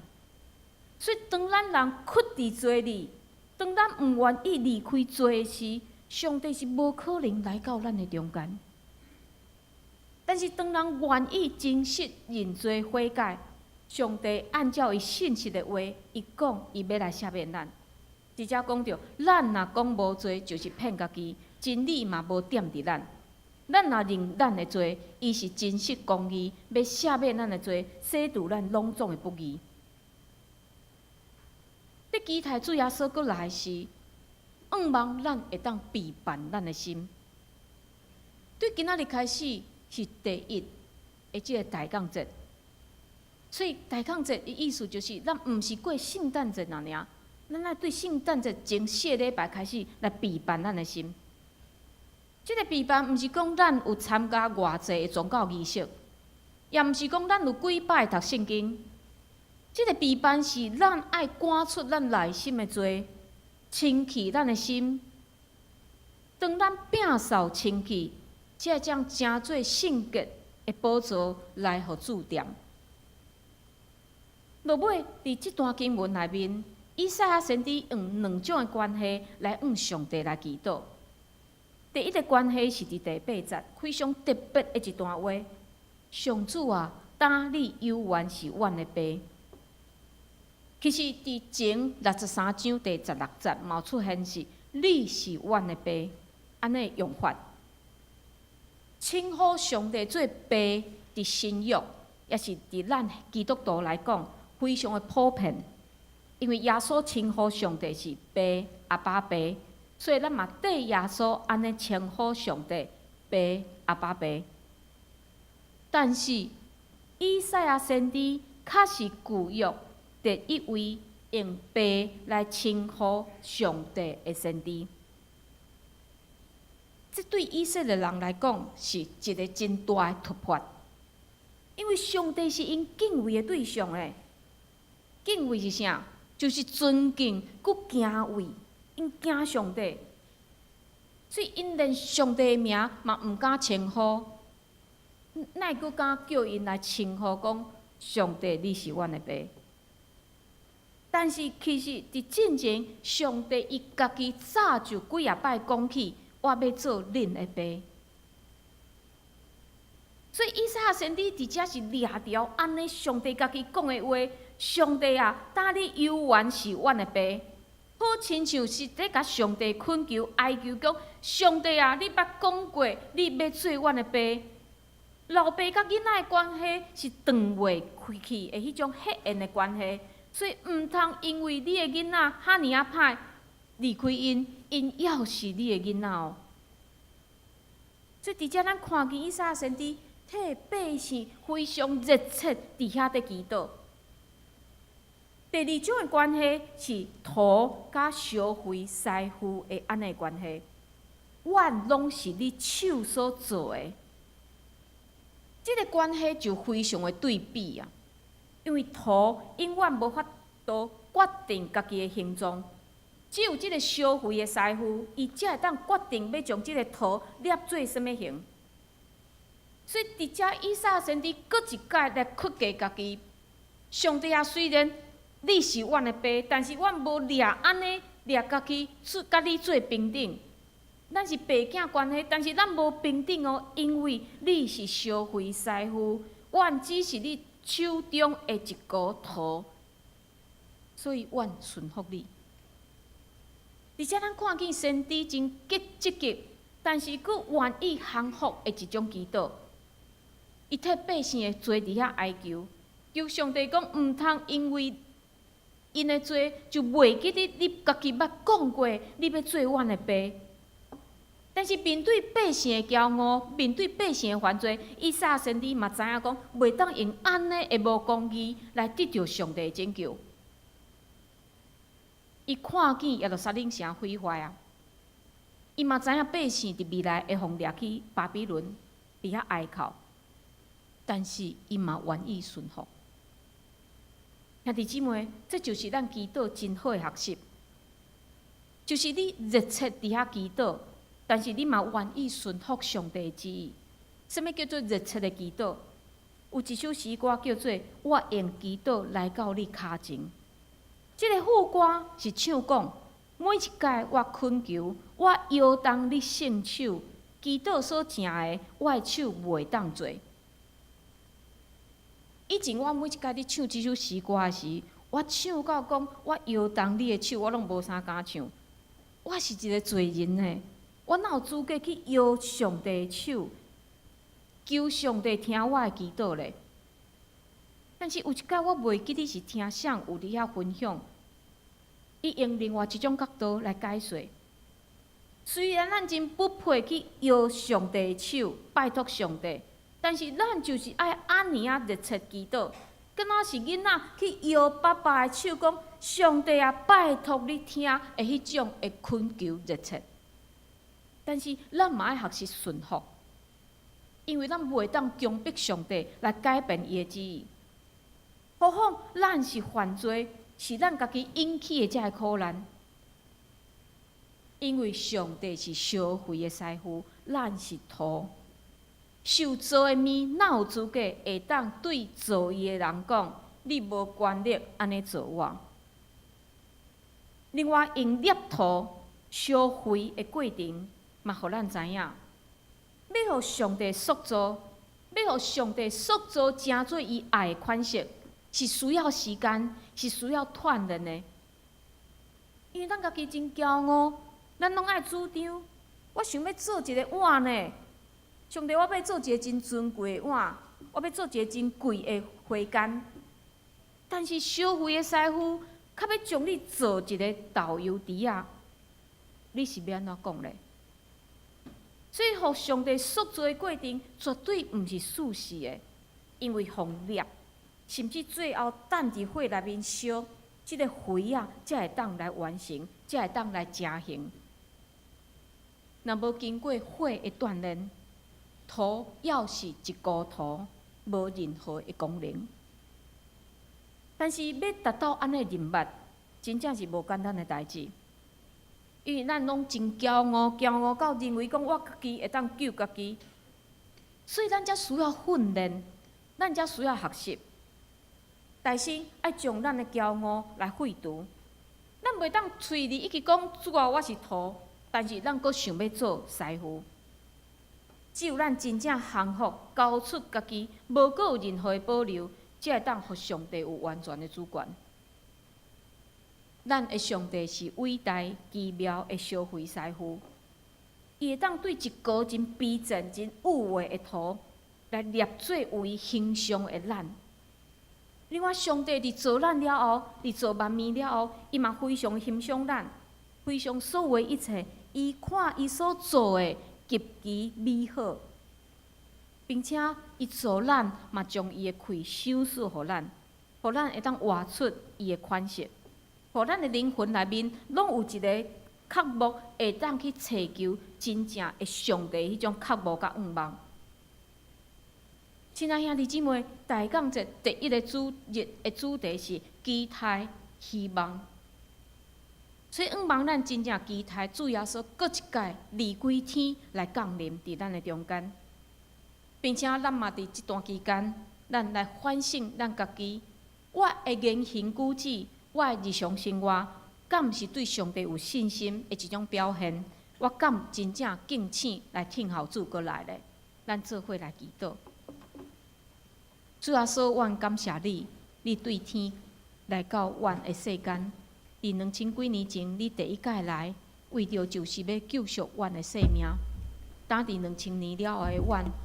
所以，当咱人屈伫罪里，当咱毋愿意离开罪时，上帝是无可能来到咱的中间。但是，当人愿意真实认罪悔改，上帝按照伊信实的话，伊讲伊要来赦免咱。直接讲着，咱若讲无罪，就是骗家己，真理嘛无点伫咱。咱若认咱的罪，伊是真实公义，要赦免咱的罪，洗除咱拢总的不义。伫期待主耶稣搁来时，盼望咱会当陪伴咱的心。对今仔日开始是第一的即个大降节，所以大降节的意思就是，咱毋是过圣诞节那尔，咱来对圣诞节前4礼拜开始来陪伴咱的心。即个陪伴，毋是讲咱有参加偌济的宗教仪式，也毋是讲咱有几摆读圣经。即个陪伴是咱爱赶出咱内心的罪，清气咱的心。当咱摒扫清气，才将真做圣洁的宝座来互主点。落尾伫即段经文内面，以赛亚先知用2种的关系来向上帝来祈祷。第一个关系是伫第8节，非常特别的一段话：上主啊，担你忧患是阮的病。其实，伫前63章第16节嘛出现是“你是阮的爸”安尼用法，称呼上帝做爸，伫新约也是伫咱基督徒来讲非常的普遍。因为耶稣称呼上帝是爸、阿爸爸，所以咱嘛对耶稣安尼称呼上帝爸、阿爸爸。但是以赛亚先知确实旧约第一位用爸来称呼上帝的先知，这对以色列人来讲是一个真大的突破，因为上帝是因敬畏的对象诶。敬畏是啥？就是尊敬、佮敬畏，因敬上帝，所以因连上帝的名嘛毋敢称呼，哪会佮敢叫因来称呼讲上帝你是阮的爸？但是其实伫进前，上帝伊家己早就几啊摆讲起，我要做恁的爸。所以以赛亚先知伫遮是掠条安尼上帝家己讲的话：上帝啊，担你忧患是阮的爸。好亲像是在甲上帝恳求哀求讲：上帝啊，你捌讲过，你要做阮的爸。老爸甲囡仔的关系是断袂开去的迄种血缘的关系。所以毋通因为你的囡仔遐尔啊歹，离开因，因要是你的囡仔哦。所以伫遮咱看见以赛亚先知替百姓非常热切伫遐伫祈祷。第二种的关系是土甲烧灰师傅的安尼关系，阮拢是你手所做的。这个关系就非常的对比啊。因为土永远无法度决定家己的形状，只有即个烧灰的师傅，伊才会当决定要将即个土捏做什么形。所以伫遮以赛亚先知搁一摆来屈低家己。上帝啊，虽然你是阮的爸，但是阮无掠安尼掠家己，甲你做平等。咱是爸囝关系，但是咱无平等哦，因为你是烧灰师傅，阮只是你手中的一股土，所以阮顺服你。而且咱看见先知真积极，但是佫愿意降服的一种祈祷。伊替百姓的罪伫遐哀求，求上帝讲毋通因为因的罪就袂记得你家己捌讲过，你要做阮的爸。但是面对百姓的骄傲，面对百姓的犯罪，以赛亚先知嘛知影讲，袂当用安尼的无公义来得到上帝的拯救。伊看见耶路撒冷城毁坏啊，伊嘛知影百姓伫未来会互掠去巴比伦，伫遐哀哭，但是伊嘛愿意顺服。兄弟姊妹，这就是咱祈祷真好的学习，就是你热切伫遐祈祷，但是你嘛愿意顺服上帝的旨意。什么叫做热切的祈祷？有一首诗歌叫做“我用祈祷来到你脚前”。这个副歌是唱讲，每一届我恳求，我摇动你圣手，祈祷所成的，我的手袂当做。以前我每一届伫唱即首诗歌的时，我唱到讲我摇动你的手，我拢无啥敢唱。我是一个罪人呢，我哪有资格去摇上帝的手，求上帝听我的祈祷咧？但是有一届我袂记得是听谁有伫遐分享，伊用另外一种角度来解说。虽然咱真不配去摇上帝的手，拜托上帝。但是咱就是爱安尼啊热切祈祷，敢若是囡仔去摇爸爸的手，讲上帝啊，拜托你听的迄种的恳求热切。但是咱嘛爱学习顺服，因为咱袂当强迫上帝来改变伊的旨意。何况咱是犯罪，是咱家己引起的遮个苦难。因为上帝是烧毁的师傅，咱是土。受造的面，哪有资格会当对造伊的人讲，你无权利安尼做我？另外，用捏土烧灰的过程，嘛，互咱知影，要互上帝塑造，要互上帝塑造成做伊爱的款式，是需要时间，是需要锻炼的。因为咱家己真骄傲，咱拢爱主张，我想要做一个碗呢。上帝，我要做一个真尊贵的碗，我要做一个真贵的花间。但是烧灰的师傅，较要将你做一个豆油池啊，你是要安怎讲咧？所以，互上帝塑造的过程绝对毋是舒适的，因为风烈，甚至最后等伫火内面烧，即个灰啊，才会当来完成，才会当来成形。若无经过火的锻炼，土要是一糊土，无任何的功能。但是要达到安尼任务，真正是无简单的代志。因为咱拢真骄傲，骄傲到认为讲我家己会当救家己，所以咱才需要训练，咱才需要学习。但是爱将咱的骄傲来废除，咱袂当嘴里一直讲主啊我是土，但是咱阁想要做师傅。只有咱真正降服、交出家己，无阁有任何的保留，才会当互上帝有完全的主权。咱的上帝是伟大奇妙的烧灰师傅，伊会当对一个真逼真、真有为的土来捏做有伊形象的咱。另外，上帝伫造咱了后，伫造万物了后，伊嘛非常欣赏咱，非常所有的一切，伊看伊所做的。极其美好，并且伊造咱嘛将伊的气赏赐互咱，互咱会当活出伊的款式，互咱的灵魂内面拢有一个渴慕，会当去祈求真正的上帝迄种渴慕甲愿望。亲爱兄弟姊妹，大讲节第一个主日的主题是期待希望。所以，愿望咱真正期待主耶稣搁一届离几天来降临伫咱的中间，并且咱嘛伫这段期间，咱来反省咱家己，我的言行举止，我的日常生活，敢毋是对上帝有信心的一种表现？我敢真正敬请来听候主过来咧？咱做伙来祈祷。主耶稣，阮感谢你，你对天来到阮的世间。伫2000几年前，你第一届来，为着就是要救赎阮的生命。当伫2000年了后的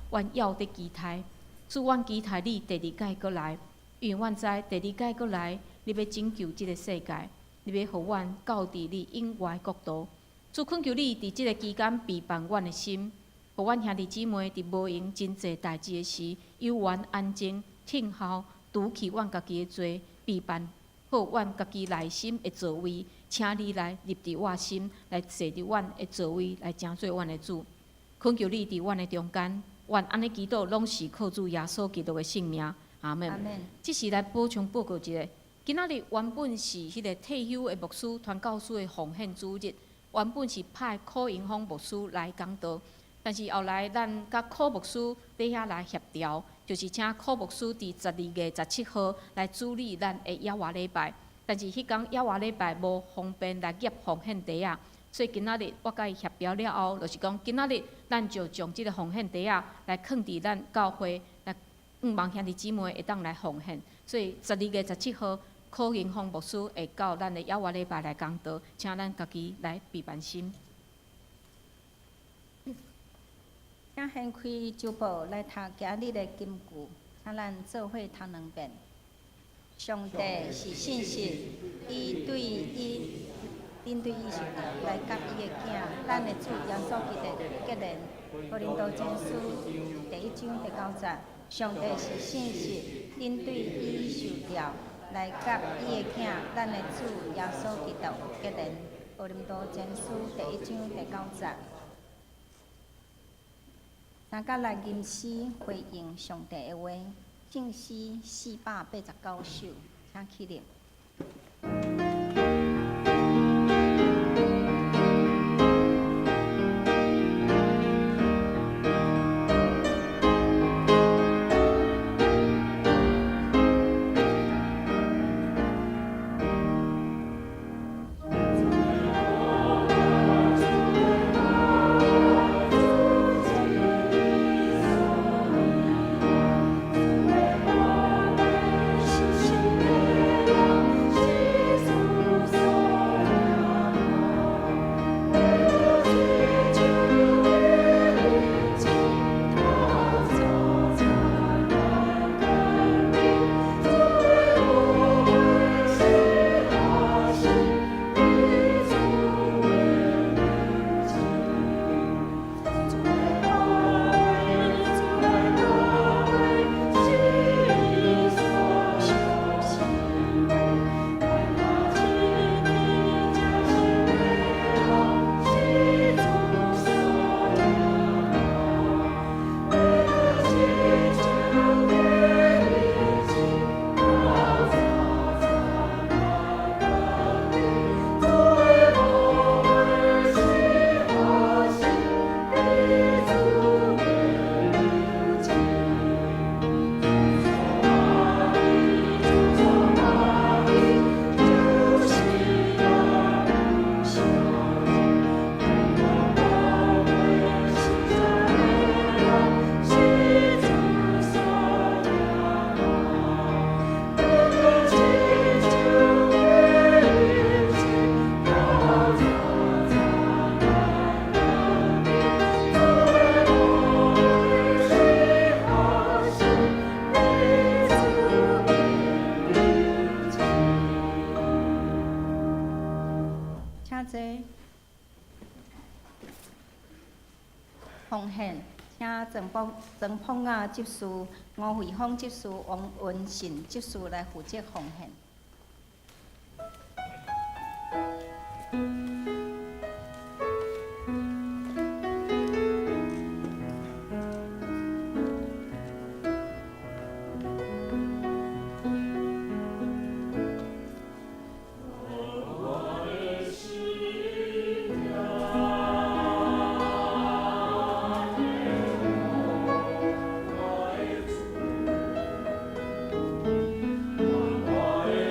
阮要得期待，主，阮期待你第二届过来，因为阮知第二届过来，你要拯救这个世界，你要互阮到伫你永远的国度。主，恳求你伫这个期间陪伴阮的心，互阮兄弟姊妹伫无用真济代志的时，有缘安静听候，拄起阮家己的罪，陪伴。好，阮家己内心的座位，请你来入伫我心，来坐伫阮的座位，来成做阮的主。恳求你伫阮的中间，阮安尼祈祷，拢是靠主耶稣基督的性命。阿门。这是来补充报告一下，今仔日原本是迄个退休的牧师、传教士的奉献主日，原本是派柯英峰牧师来讲道，但是后来咱甲柯牧师伫遐来协调，就是请柯牧师伫12月17号来主理咱的耶华礼拜。但是迄天耶华礼拜无方便来入奉献地啊，所以今仔日我甲伊协调了后，就是讲今仔日咱就将即个奉献地啊来放伫咱教会，来望兄弟姊妹会当来奉献。所以12月17号，柯英峰牧师会到咱的耶华礼拜来讲道，请咱家己来备办心。请掀开周报来读今日的金句，请咱做伙读两遍。上帝是信实，伊对伊是来甲伊的囝，咱的主耶稣基督结连。哥林多前书第1章第9节，上帝是信实，因对伊受了来甲伊的囝，咱的主耶稣基督结连。哥林多前书第1章第9节。三甲来吟诗回应上帝的话。正诗489首，请起立。奉献，请郑鹏啊执事、吴慧芳执事、王文信执事来负责奉献。我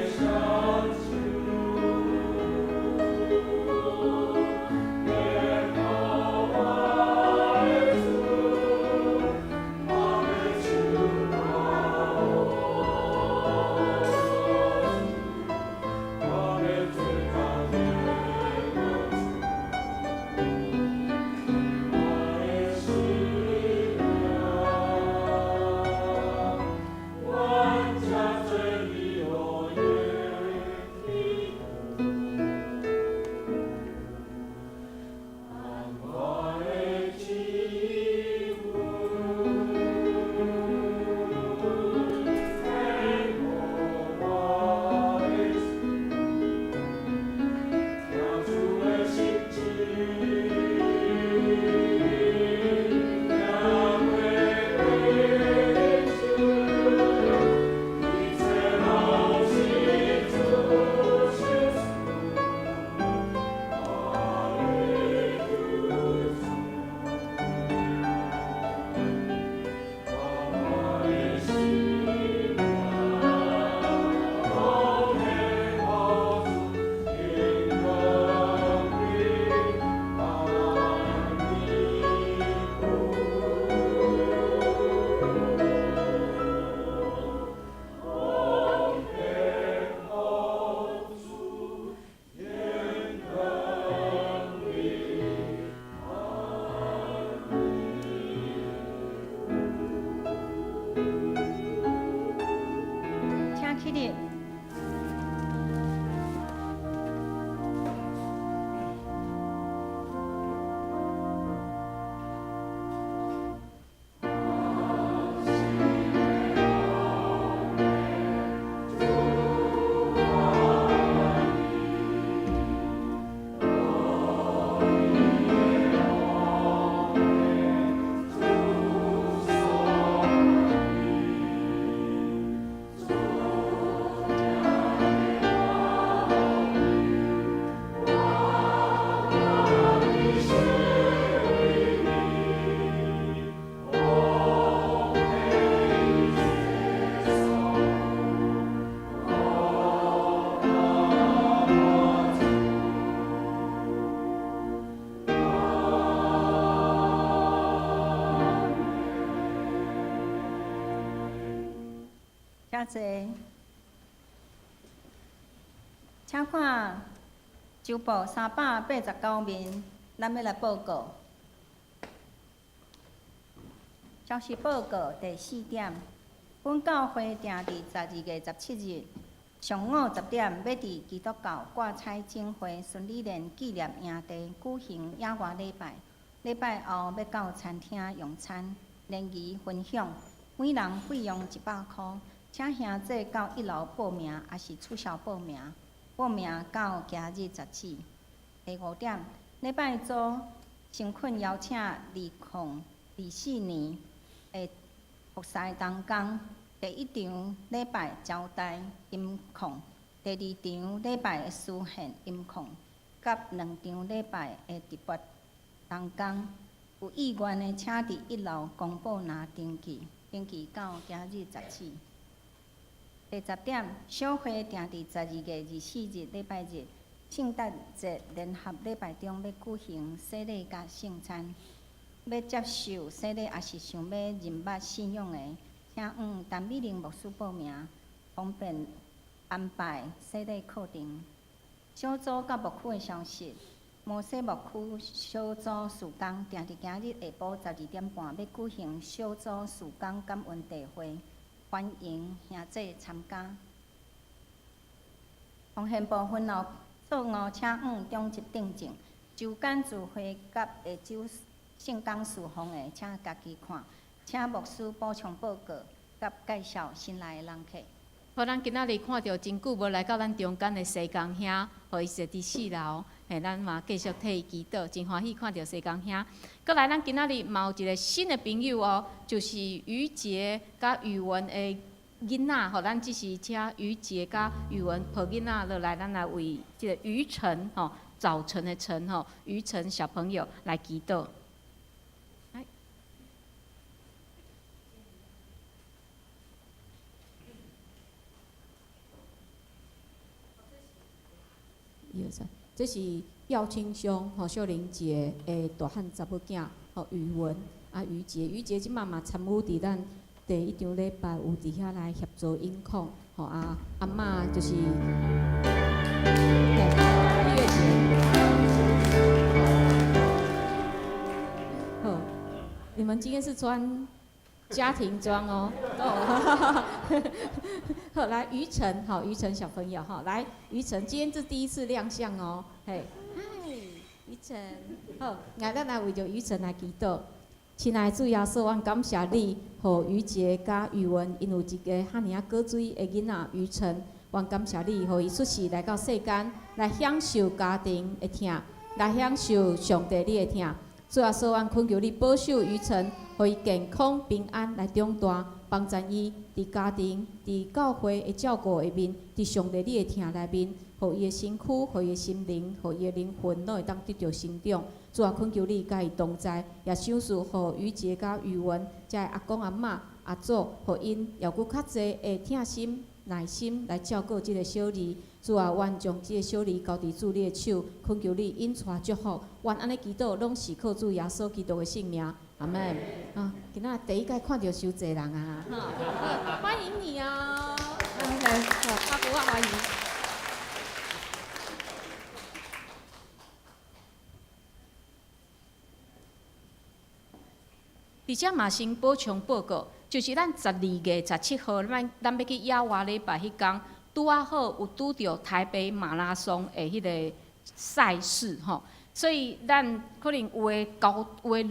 遮济，请看周报389面，咱要来报告。消息报告第4点，本教会定伫12月17日上午10点，要伫基督教挂彩经会孙理莲纪念营地举行野外礼拜。礼拜后要到餐厅用餐，联谊分享，每人费用100块。请兄弟到1楼报名，也是取消报名。报名到今日14。第5点，礼拜组诚恳邀请2024年的服侍同工。第1场礼拜招待音控，第2场礼拜的书献音控，甲2场礼拜的直播同工。有意愿的请伫1楼公布拿登记，登记到今日14。第10点，小会定伫12月24日礼拜日，圣诞节联合礼拜中要举行洗礼甲圣餐。要接受洗礼，也是想要认捌信仰的，请黄陈美玲牧师报名，方便安排洗礼课程。小组甲牧区的消息，摩西牧区小组事工定伫今日下晡12点半要举行小组事工感恩大会。欢迎兄弟参加。奉献部分后，做5请黄中级订正，周间聚会甲下周圣工事奉的，请家己看。请牧师补充报告，甲介绍新来的人客。好，咱今仔日看到真久无来到咱中间的西公兄，互伊坐伫4楼，咱嘛继续替伊祈祷，真欢喜看到西公兄。过来，咱今仔日嘛有一个新的朋友哦，就是于杰甲宇文的囡仔，吼，咱只是请于杰甲宇文抱囡仔落来，咱来为即个于晨吼，早晨的晨吼，于晨小朋友来祈祷。这是耀清兄吼秀玲姐的大汉查某囝吼宇文于杰，于杰即马嘛参与伫咱第1场礼拜有伫遐来协助音控吼阿嬷就是音乐节。好，你们今天是穿家庭装哦。好，来于晨，好，于晨小朋友，哈，来，于晨，今天是第1次亮相哦，嘿，嗨，于晨，好，咱来为着于晨来祈祷。亲爱的主耶稣，阮感谢你，互于杰甲宇文，因有一个遐尔过水的囡仔于晨，阮感谢你，互伊出世来到世间，来享受家庭的疼，来享受上帝你的疼。主耶稣，阮恳求你保守于晨，互伊健康平安来长大。帮助伊伫家庭、伫教会的照顾下面，伫上帝你的疼内面，互伊的身躯、互伊的心灵、互伊的灵魂，拢会当得到成长。主啊，恳求你甲伊同在，也赏赐互于杰甲宇文，遮阿公阿嬷、阿祖，互因也搁较济的疼心、耐心来照顾即个小儿。主啊，愿将即个小儿交伫主你的手，恳求你引带祝福。愿安尼祈祷，拢是靠主耶稣基督的性命。阿门。啊，今仔第一届看到伤济人啊，欢迎你哦。来，阿伯啊，欢迎。而且嘛，先补充报告，就是咱12月17号，咱要去野外礼拜迄天，拄啊好有拄着台北马拉松的迄个赛事吼。所以咱可能有诶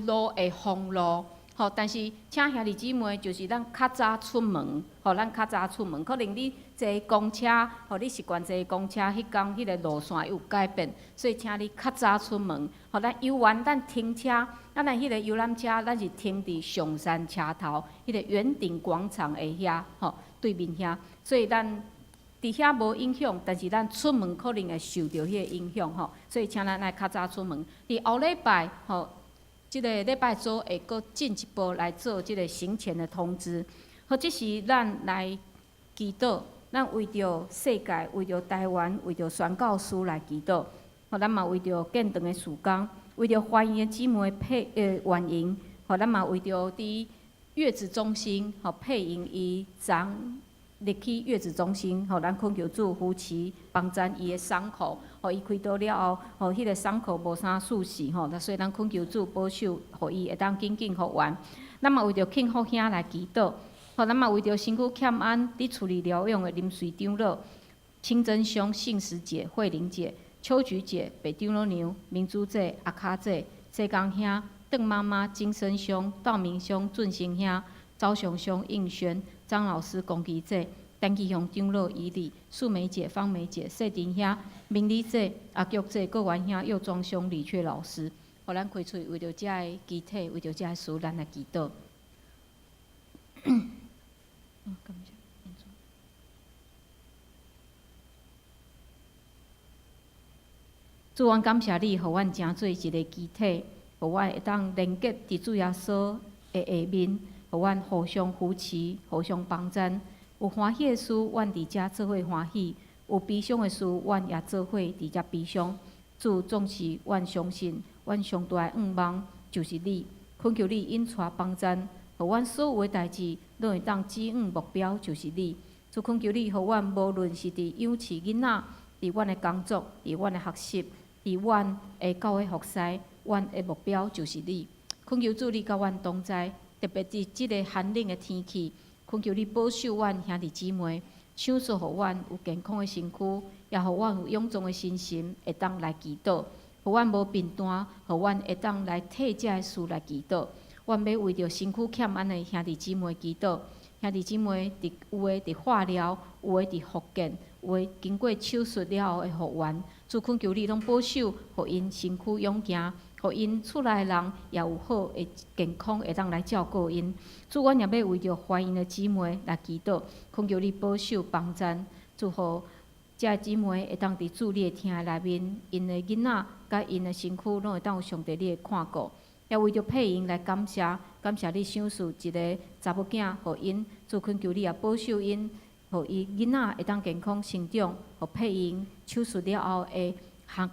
路会封路，吼，但是请兄弟姊妹，就是咱较早出门，吼，咱较早出门，可能你坐公车，吼，你习惯坐公车，迄天迄个路线有改变，所以请你较早出门，吼，咱游玩，咱停车，咱迄个游览车，咱是停伫上山车头，迄个圆顶广场的遐，吼，对面遐，所以咱。伫遐无影响，但是咱出门可能会受到迄个影响吼，所以请咱来较早出门。伫后礼拜吼，即个礼拜组会搁进一步来做即个行前的通知。好，这是咱来祈祷，咱为着世界、为着台湾、为着宣教师来祈祷。好，咱嘛为着建堂的事工，为着欢迎姊妹欢迎。好，咱嘛为着伫月子中心吼配营伊入去月子中心，吼，咱恳求主扶持帮咱伊的伤口，吼，伊开刀了后，吼，迄个伤口无啥事实，吼，所以咱恳求主保守，互伊会当紧紧复原。咱嘛为着庆福兄来祈祷，吼，咱嘛为着身躯欠安伫厝里疗养的临时长老清真兄、信实姐、慧玲姐、秋菊姐、北长老娘、明珠姐、阿卡姐、西江兄、邓妈妈、金生兄、道明兄、俊生兄、昭雄兄、应轩、张老师、龚基姐、丹基兄长老伊利、素梅姐、方梅姐、谢丁兄、明理姐、阿菊姐、郭元兄、佑庄兄、李雀老师，互咱开喙为着遮个机体，为着遮个事，咱来祈祷。感谢。主，阮感谢你，互阮成做一个机体，互阮会当连结伫主耶稣的下面，互阮互相扶持，互相帮衬。有欢喜的事，阮伫遮做伙欢喜；有悲伤的事，阮也做伙伫遮悲伤。主，总是阮相信，阮上大的愿望就是你。恳求你引带帮衬，互阮所有的代志拢会当指引目标就是你。主，恳求你，互阮无论是伫养饲囡仔，伫阮的工作，伫阮的学习。伫阮的教会服侍，阮的目标就是你。恳求主你甲阮同在，特别伫即个寒冷的天气，恳求你保守阮兄弟姊妹，享受互阮有健康的身躯，也互阮有勇壮的心神，会当来祈祷。互阮无病单，互阮会当来替遮个事来祈祷。阮要为着身躯欠安的兄弟姊妹祈祷。兄弟姊妹伫有诶伫化疗，有诶伫复健，有诶经过手术了后会复原。主恳求你拢保守，互因身躯勇行，互因厝内人也有好诶健康，会当来照顾因。主，阮也要为着怀孕诶姊妹来祈祷，恳求你保守帮衬，祝福遮姊妹会当伫主你诶厅内面，因诶囡仔甲因诶身躯拢会当有上帝你诶看顾。也为着配音来感谢你赏赐一个查某囝，互因主恳求你也保守因，互伊囡仔会当健康成长，互配音手术了后的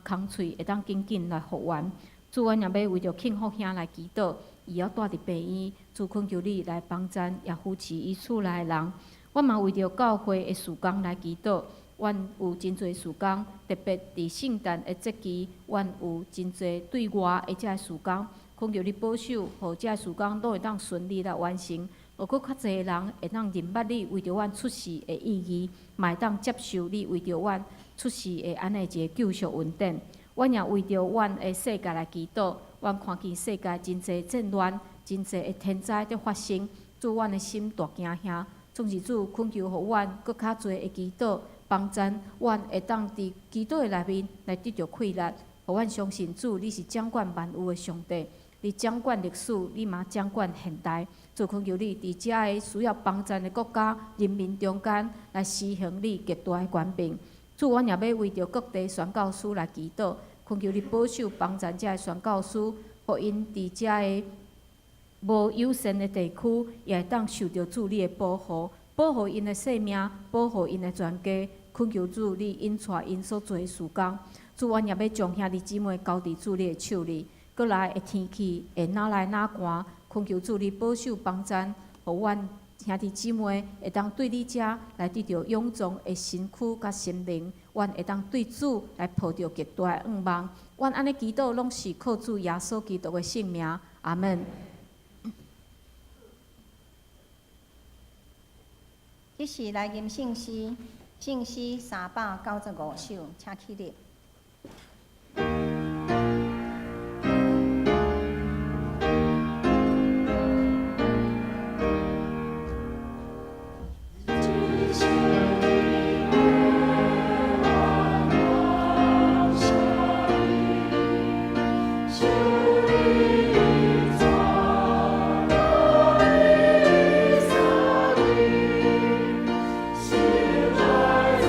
空喙会当紧紧来复原。主，阮也要为着庆福兄来祈祷，伊要住伫病院，主恳求你来帮衬，也扶持伊厝内人。阮嘛为着教会的事工来祈祷，阮有真侪事工，特别伫圣诞的节期，阮有真侪对外的遮事工。恳求你保守，互遮事工拢会当顺利来完成，互佫较侪人会当认捌你为着阮出世的意义，嘛会当接受你为着阮出世的安尼一个救赎恩典。阮也为着阮的世界来祈祷，阮看见世界真侪战乱，真侪的天灾在发生，主，阮的心大惊吓。总是主恳求，互阮佫较侪的祈祷帮衬，阮会当伫祈祷的内面来得到快乐，互阮相信主，你是掌管万有的上帝。你掌管历史，你嘛掌管现代。主恳求你，伫遮个需要帮衬的国家人民中间，来施行你极大的权柄。主，阮也要为着各地宣教师来祈祷，恳求你保守帮衬遮个宣教师，互因伫遮个无友善的地区，也会当受到主你的保护，保护因的性命，保护因的全家。恳求主你引带因所做的事工。主，阮也要将兄弟姊妹交伫主你的手里。过来的天气会哪来哪寒，恳求主你保守帮衬，互阮兄弟姊妹会当对你遮来得到勇壮的身躯甲心灵，阮会当对主来抱着极大的愿望。阮安尼祈祷拢是靠主耶稣基督的圣名，阿门。即是来吟圣诗395首，请起立。是爱子。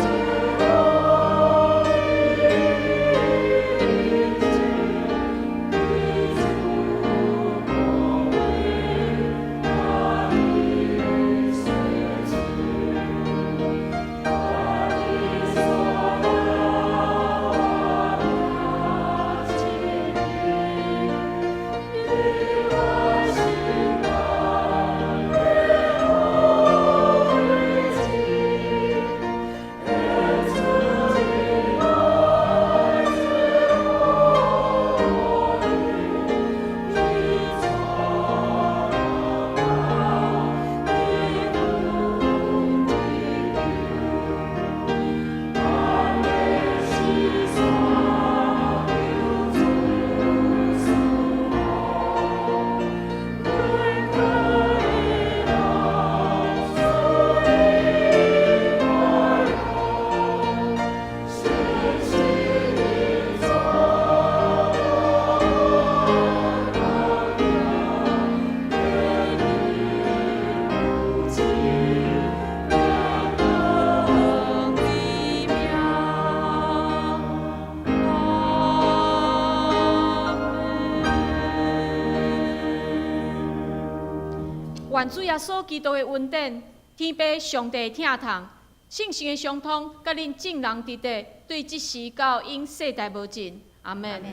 愿主耶稣基督的恩典、天父上帝的疼痛、圣神的相通，甲恁众人伫地，对即时到永世代无尽。阿门。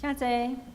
请坐。